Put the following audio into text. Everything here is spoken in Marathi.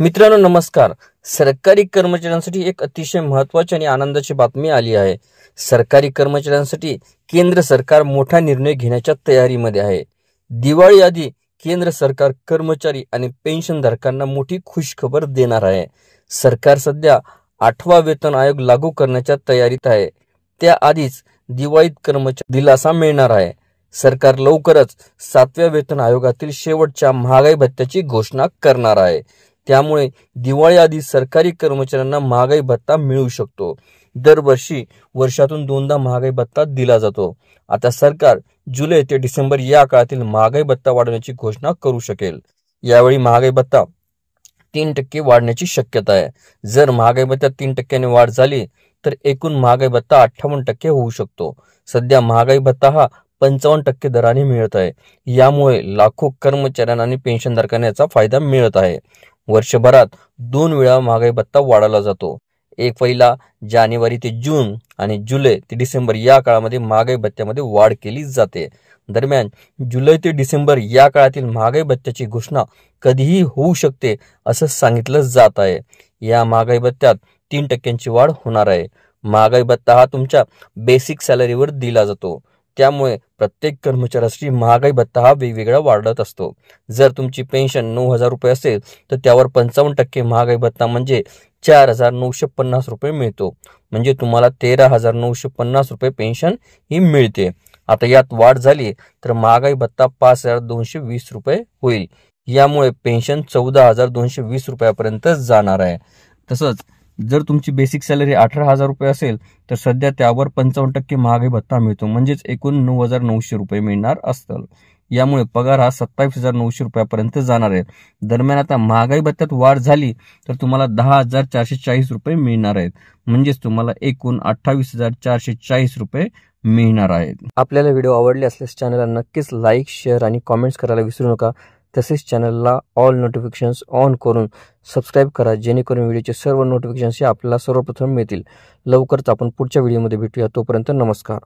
मित्रांनो नमस्कार। सरकारी कर्मचाऱ्यांसाठी एक अतिशय महत्त्वाची आणि आनंदाची बातमी आली आहे। सरकारी कर्मचाऱ्यांसाठी केंद्र सरकार मोठा निर्णय घेण्याच्या तयारीमध्ये आहे। दिवाळी आधी केंद्र सरकार कर्मचारी आणि पेन्शनधारकांना मोठी खुशखबर देणार आहे। सरकार सध्या 8वा वेतन आयोग लागू करण्याच्या तयारीत आहे। त्याआधीच दिवाळीत कर्मचारी दिलासा मिळणार आहे। सरकार लवकरच 7व्या वेतन आयोगातील शेवटच्या महागाई भत्त्याची घोषणा करणार आहे। त्यामुळे दिवाळी आधी सरकारी कर्मचाऱ्यांना महागाई भत्ता मिळू शकतो। दरवर्षी वर्षातून 2दा महागाई भत्ता दिला जातो। आता सरकार जुलै ते डिसेंबर या काळातील महागाई भत्ता वाढवण्याची घोषणा करू शकेल। यावेळी महागाई भत्ता 3% वाढण्याची शक्यता आहे। जर महागाई भत्त्यात 3% वाढ झाली तर एकूण महागाई भत्ता 58% होऊ शकतो। सध्या महागाई भत्ता हा 55% दराने मिळत आहे। यामुळे लाखो कर्मचाऱ्यांना आणि पेन्शनधारकांना याचा फायदा मिळत आहे। वर्षभरात 2 वेळा महागाई भत्ता वाढवला जातो। एक पहिला जानेवारी ते जून आणि जुलै ते डिसेंबर या काळामध्ये महागाई भत्त्यामध्ये वाढ केली जाते। दरम्यान जुलै ते डिसेंबर या काळातील महागाई भत्त्याची घोषणा कधीही होऊ शकते असं सांगितलं जात आहे। या महागाई भत्त्यात 3% वाढ होणार आहे। महागाई भत्ता हा तुमच्या बेसिक सॅलरीवर दिला जातो। त्यामुळे प्रत्येक कर्मचाऱ्यासाठी महागाई भत्ता हा वेगवेगळा वाढत असतो। जर तुमची पेन्शन 9,000 रुपये असेल तर त्यावर 55% महागाई भत्ता म्हणजे 4,950 रुपये मिळतो। म्हणजे तुम्हाला 13,950 रुपये पेन्शन ही मिळते। आता यात वाढ झाली तर महागाई भत्ता 5,220 रुपये होईल। यामुळे पेन्शन 14,220 रुपयापर्यंत जाणार आहे। तसंच जर तुमची बेसिक सॅलरी 18,000 रुपये असेल तर सध्या त्यावर 55% महागाई भत्ता मिळतो। म्हणजेच एकूण 9,900 रुपये मिळणार असतील। यामुळे पगार हा 27,900 रुपयापर्यंत जाणार आहे। दरम्यान आता महागाई भत्त्यात वाढ झाली तर तुम्हाला 10,440 रुपये मिळणार आहेत। म्हणजेच तुम्हाला एकूण 28,440 रुपये मिळणार आहेत। आपल्याला व्हिडिओ आवडले असल्यास चॅनलला नक्कीच लाईक, शेअर आणि कमेंट्स करायला विसरू नका। तसेच चॅनलला ऑल नोटिफिकेशन्स ऑन करून सबस्क्राईब करा, जेणेकरून व्हिडिओचे सर्व नोटिफिकेशन्स आपल्याला सर्वप्रथम मिळतील। लवकरच आपण पुढच्या व्हिडिओमध्ये भेटूया। तोपर्यंत नमस्कार।